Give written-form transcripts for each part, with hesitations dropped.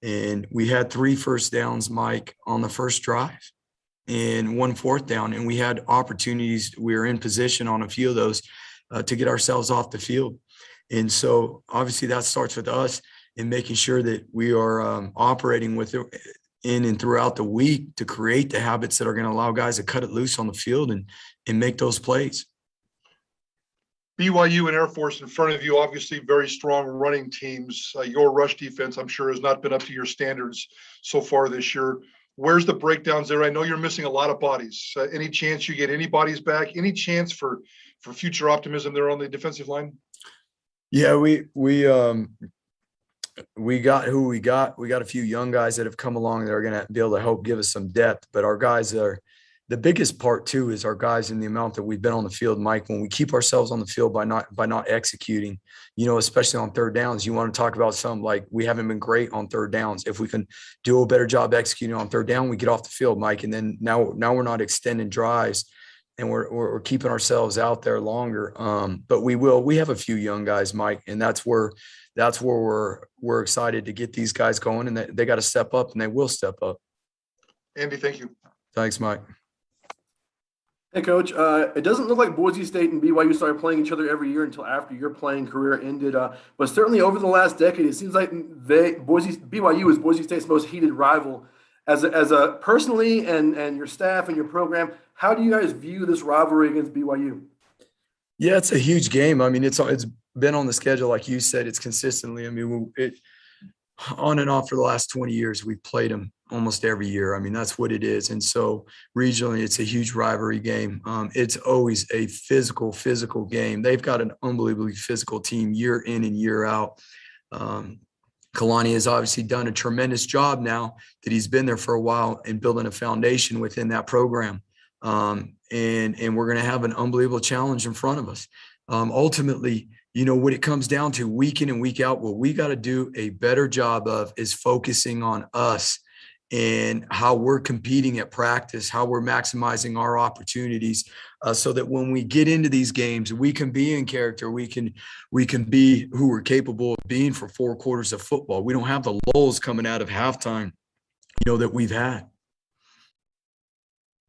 And we had 3 first downs, Mike, on the first drive and 1 fourth down. And we had opportunities. We were in position on a few of those to get ourselves off the field. And so obviously that starts with us in making sure that we are operating with it in and throughout the week to create the habits that are going to allow guys to cut it loose on the field and make those plays. BYU and Air Force in front of you, obviously very strong running teams. Your rush defense, I'm sure, has not been up to your standards so far this year. Where's the breakdowns there? I know you're missing a lot of bodies. Any chance you get any bodies back? Any chance for future optimism there on the defensive line? Yeah, we got who we got. We got a few young guys that have come along that are going to be able to help give us some depth. But our guys are the biggest part too is our guys in the amount that we've been on the field, Mike. When we keep ourselves on the field by not executing, especially on third downs, you want to talk about something like we haven't been great on third downs. If we can do a better job executing on third down, we get off the field, Mike. And then now we're not extending drives. And we're keeping ourselves out there longer. But we have a few young guys, Mike, and that's where we're excited to get these guys going, and they got to step up, and they will step up. Andy, thank you. Thanks, Mike. Hey, Coach. It doesn't look like Boise State and BYU started playing each other every year until after your playing career ended. But certainly over the last decade, it seems like BYU is Boise State's most heated rival. As a personally and your staff and your program, how do you guys view this rivalry against BYU? Yeah, it's a huge game. I mean, it's been on the schedule, like you said. It's consistently. I mean, on and off for the last 20 years, we've played them almost every year. I mean, that's what it is. And so regionally, it's a huge rivalry game. It's always a physical game. They've got an unbelievably physical team year in and year out. Kalani has obviously done a tremendous job now that he's been there for a while in building a foundation within that program. And we're going to have an unbelievable challenge in front of us. Ultimately, what it comes down to week in and week out, what we got to do a better job of is focusing on us and how we're competing at practice, how we're maximizing our opportunities, so that when we get into these games, we can be in character. We can be who we're capable of being for 4 quarters of football. We don't have the lulls coming out of halftime, that we've had.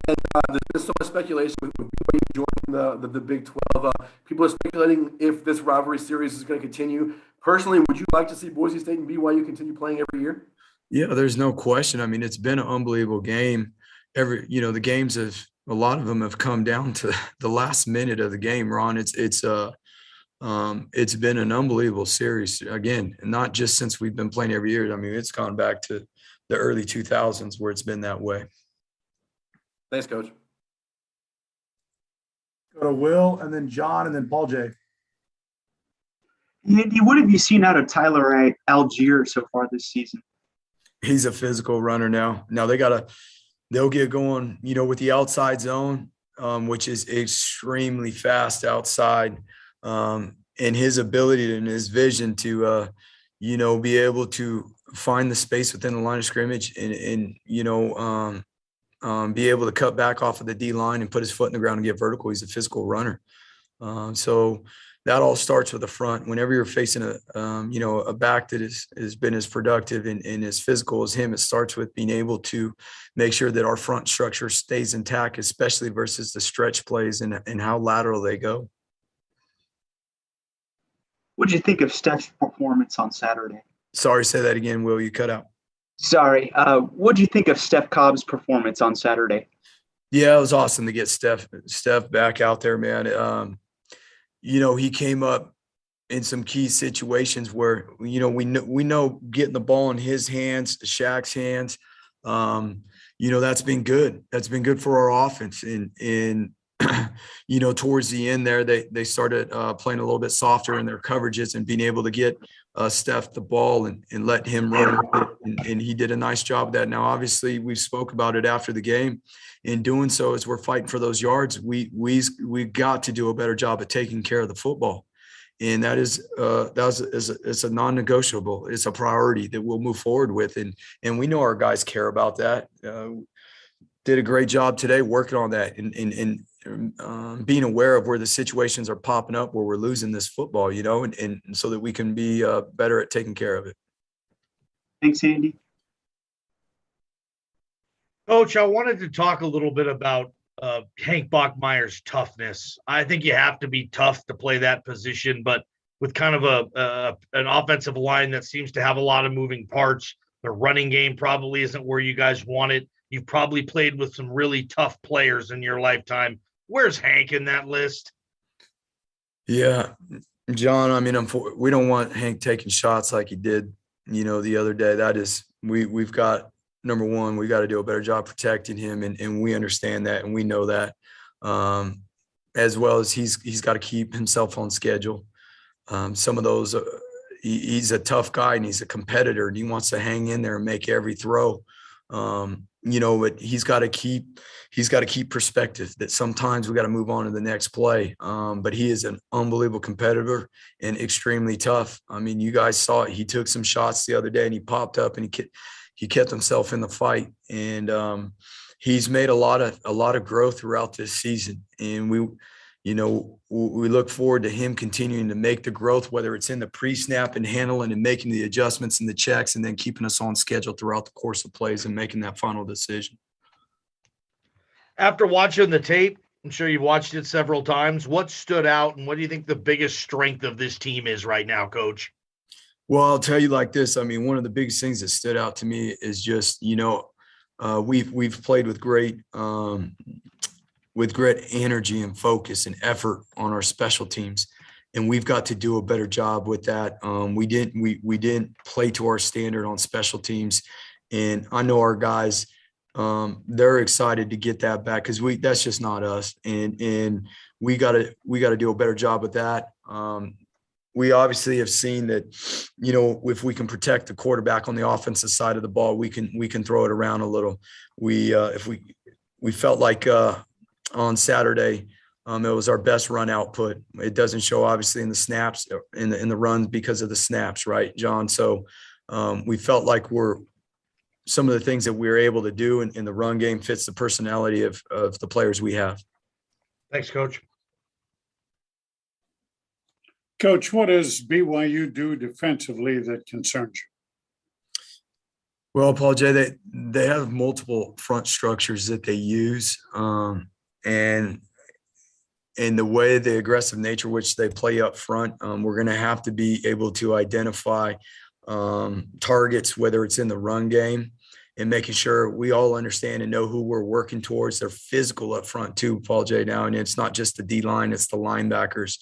And there's been so much speculation with BYU joining the Big 12. People are speculating if this rivalry series is going to continue. Personally, would you like to see Boise State and BYU continue playing every year? Yeah, there's no question. I mean, it's been an unbelievable game. The games a lot of them have come down to the last minute of the game, Ron. It's been an unbelievable series. Again, not just since we've been playing every year. I mean, it's gone back to the early 2000s where it's been that way. Thanks, Coach. Go to Will, and then John, and then Paul J. Andy, what have you seen out of Tyler Algier so far this season? He's a physical runner now. Now they'll get going, with the outside zone, which is extremely fast outside, and his ability and his vision to, be able to find the space within the line of scrimmage and be able to cut back off of the D line and put his foot in the ground and get vertical. He's a physical runner. So that all starts with the front. Whenever you're facing a back that has been as productive and as physical as him, it starts with being able to make sure that our front structure stays intact, especially versus the stretch plays and how lateral they go. What did you think of Steph's performance on Saturday? Sorry, say that again, Will. You cut out. Sorry. What did you think of Steph Cobb's performance on Saturday? Yeah, it was awesome to get Steph back out there, man. He came up in some key situations where, we know getting the ball in his hands, Shaq's hands, that's been good. That's been good for our offense. And towards the end there, they started playing a little bit softer in their coverages and being able to get Steph the ball and let him run with it. And he did a nice job of that. Now, obviously, we spoke about it after the game. In doing so, as we're fighting for those yards, we got to do a better job of taking care of the football. And that is it's a non-negotiable. It's a priority that we'll move forward with. And we know our guys care about that. Did a great job today working on that and being aware of where the situations are popping up where we're losing this football, and so that we can be better at taking care of it. Thanks, Andy. Coach, I wanted to talk a little bit about Hank Bachmeier's toughness. I think you have to be tough to play that position, but with kind of an offensive line that seems to have a lot of moving parts, the running game probably isn't where you guys want it. You've probably played with some really tough players in your lifetime. Where's Hank in that list? Yeah, John, I mean, we don't want Hank taking shots like he did, the other day. That is, we've got, number one, we got to do a better job protecting him, and we understand that, and we know that, as well as he's got to keep himself on schedule. Some of those, he's a tough guy and he's a competitor and he wants to hang in there and make every throw. But he's got to keep perspective that sometimes we got to move on to the next play. But he is an unbelievable competitor and extremely tough. I mean, you guys saw it. He took some shots the other day and he popped up and he kept himself in the fight. And he's made a lot of growth throughout this season. And we look forward to him continuing to make the growth, whether it's in the pre-snap and handling and making the adjustments and the checks, and then keeping us on schedule throughout the course of plays and making that final decision. After watching the tape, I'm sure you've watched it several times. What stood out, and what do you think the biggest strength of this team is right now, Coach? Well, I'll tell you like this. I mean, one of the biggest things that stood out to me is just, we've played with great energy and focus and effort on our special teams. And we've got to do a better job with that. We didn't play to our standard on special teams. And I know our guys, they're excited to get that back because that's just not us. And we gotta do a better job with that. We obviously have seen that, if we can protect the quarterback on the offensive side of the ball, we can throw it around a little. We felt like, on Saturday, it was our best run output. It doesn't show obviously in the snaps, in the runs because of the snaps, right, John? So we felt like some of the things that we were able to do in the run game fits the personality of the players we have. Thanks, Coach. Coach, what does BYU do defensively that concerns you? Well, Paul J, they have multiple front structures that they use. And in the way, the aggressive nature which they play up front, we're going to have to be able to identify targets, whether it's in the run game, and making sure we all understand and know who we're working towards. They're physical up front too, Paul J. Now, and it's not just the D-line, it's the linebackers.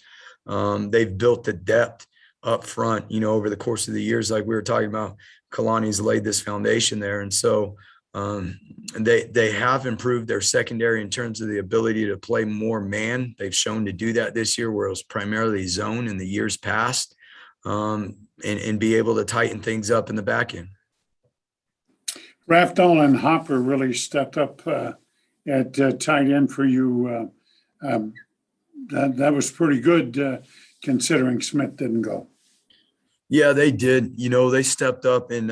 They've built the depth up front, over the course of the years, like we were talking about. Kalani's laid this foundation there. And so they have improved their secondary in terms of the ability to play more man. They've shown to do that this year, where it was primarily zone in the years past, and be able to tighten things up in the back end. Rafdal and Hopper really stepped up at tight end for you. That was pretty good considering Smith didn't go. Yeah, they did. They stepped up and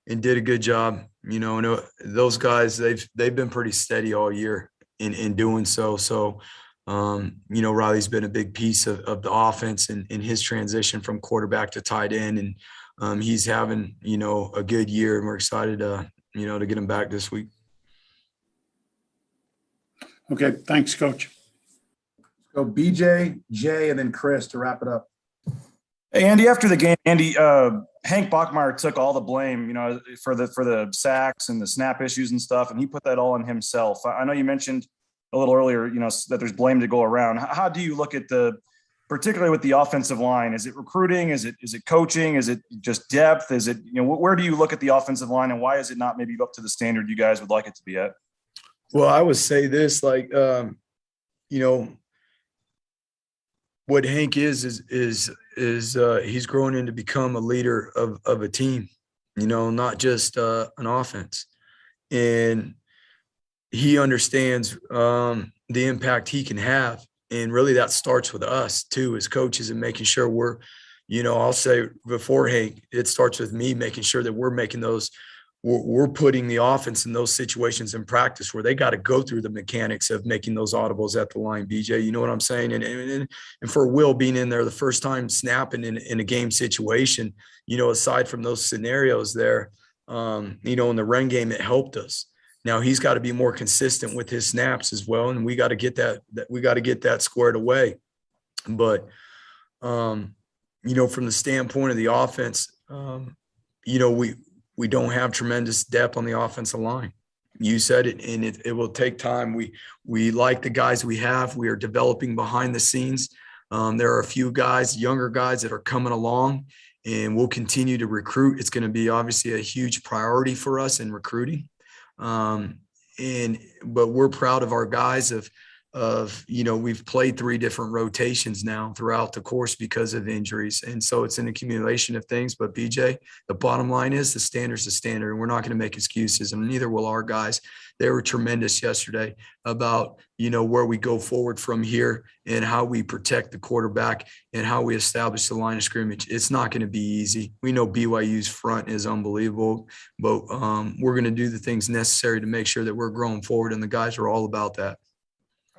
did a good job. And those guys, they've been pretty steady all year in doing so. So, Riley's been a big piece of the offense and in his transition from quarterback to tight end. And he's having, a good year, and we're excited to get him back this week. Okay. Thanks, Coach. Go BJ, Jay, and then Chris to wrap it up. Hey, Andy, after the game, Hank Bachmeier took all the blame, for the sacks and the snap issues and stuff, and he put that all on himself. I know you mentioned a little earlier, that there's blame to go around. How do you look at particularly with the offensive line? Is it recruiting? Is it coaching? Is it just depth? Is it, where do you look at the offensive line, and why is it not maybe up to the standard you guys would like it to be at? Well, I would say this, what Hank is he's grown into become a leader of a team, not just an offense. And he understands the impact he can have. And really that starts with us too, as coaches, and making sure we're, I'll say before Hank, it starts with me making sure that we're putting the offense in those situations in practice where they got to go through the mechanics of making those audibles at the line, BJ. You know what I'm saying? And for Will being in there the first time snapping in a game situation, aside from those scenarios there, in the run game, it helped us. Now he's got to be more consistent with his snaps as well, and we got to get that squared away. But you know, from the standpoint of the offense, you know, we don't have tremendous depth on the offensive line. You said it, and it will take time. We like the guys we have. We are developing behind the scenes. There are a few guys, younger guys, that are coming along, and we'll continue to recruit. It's going to be obviously a huge priority for us in recruiting. But we're proud of our guys you know, we've played 3 different rotations now throughout the course because of injuries. And so it's an accumulation of things. But BJ, the bottom line is the standard's the standard, and we're not going to make excuses, and neither will our guys. They were tremendous yesterday about, you know, where we go forward from here and how we protect the quarterback and how we establish the line of scrimmage. It's not going to be easy. We know BYU's front is unbelievable, but we're going to do the things necessary to make sure that we're growing forward, and the guys are all about that.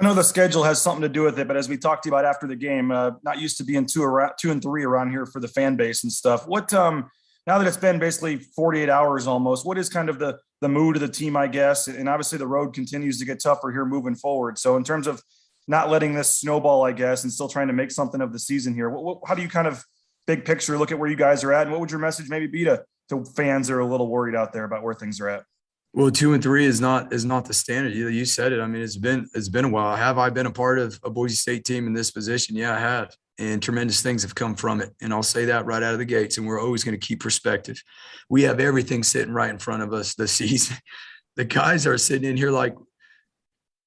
I know the schedule has something to do with it, but as we talked about after the game, not used to being 2 and 3 around here for the fan base and stuff. What now that it's been basically 48 hours almost, what is kind of the mood of the team, I guess? And obviously the road continues to get tougher here moving forward. So in terms of not letting this snowball, I guess, and still trying to make something of the season here, how do you kind of big picture look at where you guys are at, and what would your message maybe be to fans that are a little worried out there about where things are at? Well, 2 and 3 is not the standard. You said it. I mean, it's been a while. Have I been a part of a Boise State team in this position? Yeah, I have. And tremendous things have come from it. And I'll say that right out of the gates. And we're always going to keep perspective. We have everything sitting right in front of us this season. The guys are sitting in here like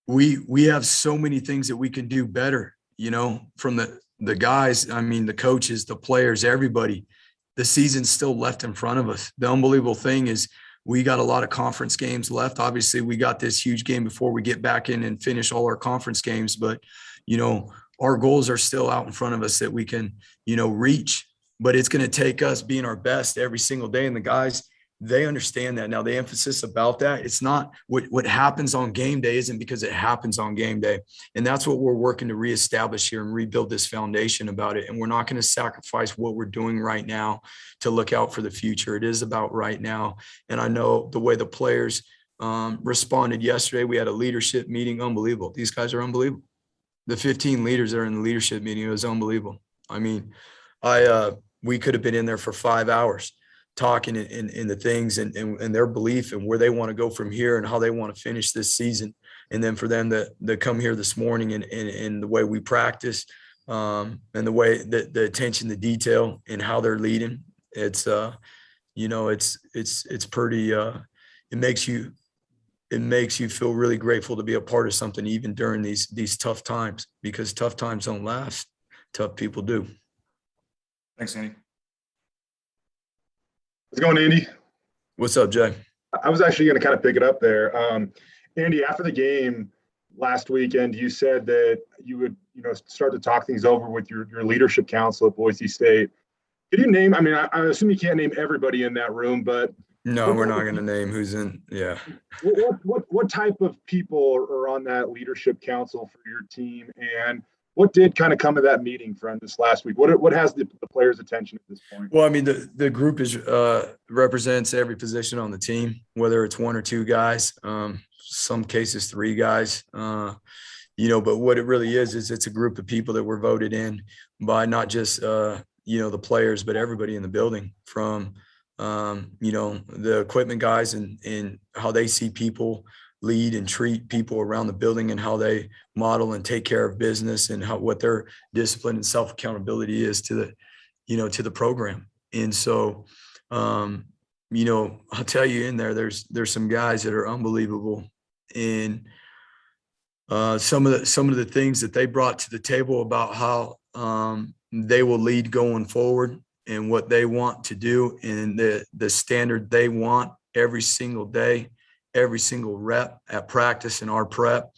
we have so many things that we can do better, you know, from the guys, I mean, the coaches, the players, everybody. The season's still left in front of us. The unbelievable thing is, we got a lot of conference games left. Obviously, we got this huge game before we get back in and finish all our conference games. But, you know, our goals are still out in front of us that we can, you know, reach. But it's going to take us being our best every single day. And the guys, they understand that. Now, the emphasis about that, it's not what happens on game day isn't because it happens on game day. And that's what we're working to reestablish here and rebuild this foundation about it. And we're not going to sacrifice what we're doing right now to look out for the future. It is about right now. And I know the way the players responded yesterday, we had a leadership meeting, unbelievable. These guys are unbelievable. The 15 leaders that are in the leadership meeting, it was unbelievable. I mean, we could have been in there for 5 hours talking in the things and their belief and where they want to go from here and how they want to finish this season. And then for them to come here this morning and the way we practice and the way the attention to detail and how they're leading, it's you know, it's pretty it makes you feel really grateful to be a part of something even during these tough times, because tough times don't last. Tough people do. Thanks, Andy. How's it going, Andy? What's up, Jay? I was actually going to kind of pick it up there. Andy, after the game last weekend, you said that you would, you know, start to talk things over with your leadership council at Boise State. Could you name, I mean, I assume you can't name everybody in that room, but. No, we're not going to name who's in. Yeah. What type of people are on that leadership council for your team? And what did kind of come of that meeting from this last week? What has the players' attention at this point? Well, I mean, the group represents every position on the team, whether it's 1 or 2 guys, some cases 3 guys, you know, but what it really is it's a group of people that were voted in by not just, you know, the players, but everybody in the building, from, you know, the equipment guys and how they see people lead and treat people around the building and how they model and take care of business and what their discipline and self-accountability is to the, you know, to the program. And so, you know, I'll tell you in there's some guys that are unbelievable. And some of the things that they brought to the table about how they will lead going forward and what they want to do and the standard they want every single day, every single rep at practice and our prep,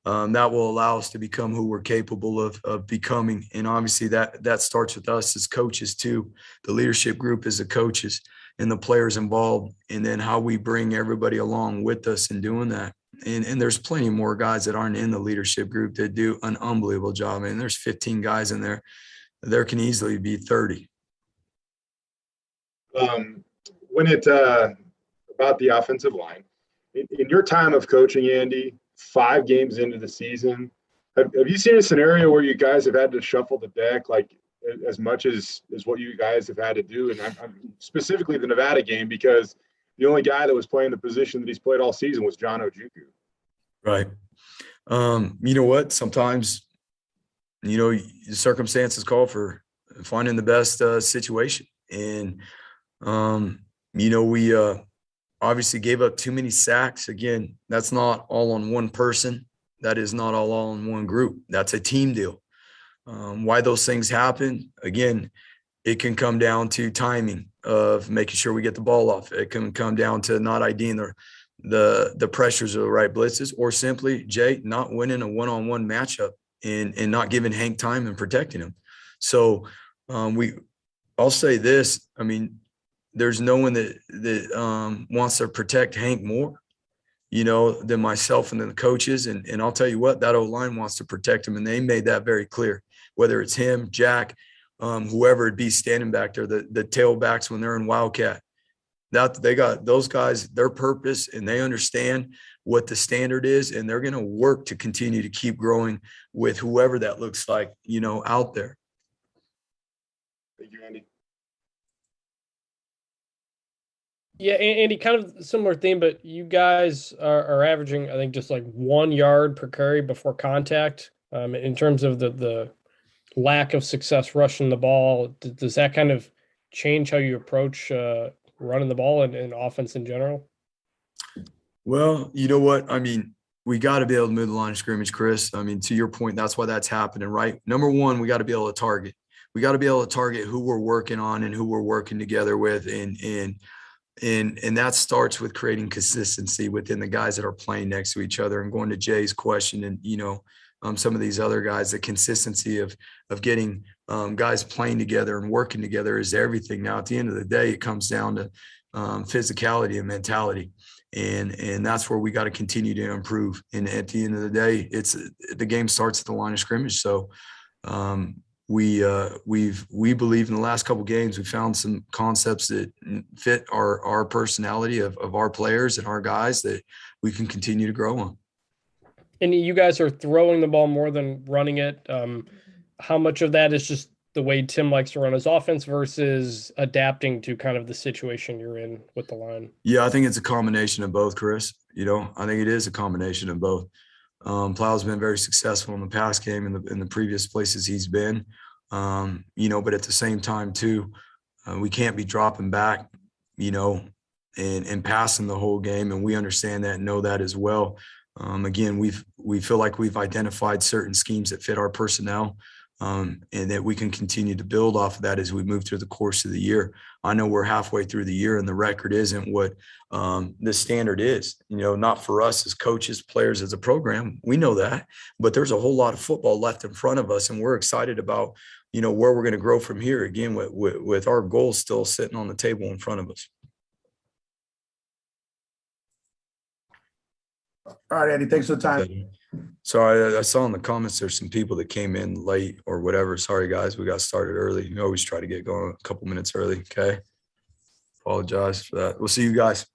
that will allow us to become who we're capable of becoming. And obviously that starts with us as coaches too. The leadership group is the coaches and the players involved, and then how we bring everybody along with us in doing that. And there's plenty more guys that aren't in the leadership group that do an unbelievable job. I mean, there's 15 guys in there. There can easily be 30. When about the offensive line, In your time of coaching, Andy, 5 games into the season, have you seen a scenario where you guys have had to shuffle the deck like as much as what you guys have had to do? And I'm specifically the Nevada game, because the only guy that was playing the position that he's played all season was John Ojukwu. Right. You know what? Sometimes, the circumstances call for finding the best situation. And, we obviously gave up too many sacks. Again, that's not all on one person. That is not all on one group. That's a team deal. Why those things happen, again, it can come down to timing of making sure we get the ball off. It can come down to not IDing the pressures of the right blitzes, or simply, Jay, not winning a one-on-one matchup and not giving Hank time and protecting him. So I'll say this. I mean, there's no one that wants to protect Hank more, than myself and then the coaches. And I'll tell you what, that O-line wants to protect him. And they made that very clear, whether it's him, Jack, whoever it be standing back there, the tailbacks when they're in Wildcat. That they got those guys, their purpose, and they understand what the standard is, and they're going to work to continue to keep growing with whoever that looks like, out there. Thank you, Andy. Yeah, Andy, kind of similar theme, but you guys are averaging, I think, just like 1 yard per carry before contact. In terms of the lack of success rushing the ball, does that kind of change how you approach running the ball and offense in general? Well, you know what? I mean, we got to be able to move the line of scrimmage, Chris. I mean, to your point, that's why that's happening, right? Number one, we got to be able to target. We got to be able to target who we're working on and who we're working together with. And that starts with creating consistency within the guys that are playing next to each other. And going to Jay's question, and some of these other guys, the consistency of getting guys playing together and working together is everything. Now, at the end of the day, it comes down to physicality and mentality, and that's where we got to continue to improve. And at the end of the day, the game starts at the line of scrimmage. So we believe in the last couple of games, we found some concepts that fit our personality of our players and our guys that we can continue to grow on. And you guys are throwing the ball more than running it. How much of that is just the way Tim likes to run his offense versus adapting to kind of the situation you're in with the line? Yeah, I think it's a combination of both, Chris. I think it is a combination of both. Plow's been very successful in the past game and in the previous places he's been, but at the same time too, we can't be dropping back, and passing the whole game. And we understand that and know that as well. Again, we feel like we've identified certain schemes that fit our personnel, and that we can continue to build off of that as we move through the course of the year. I know we're halfway through the year and the record isn't what the standard is, not for us as coaches, players, as a program. We know that, but there's a whole lot of football left in front of us, and we're excited about, where we're going to grow from here, again, with our goals still sitting on the table in front of us. All right, Andy, thanks for the time. So I saw in the comments there's some people that came in late or whatever. Sorry, guys, we got started early. We always try to get going a couple minutes early, okay? Apologize for that. We'll see you guys.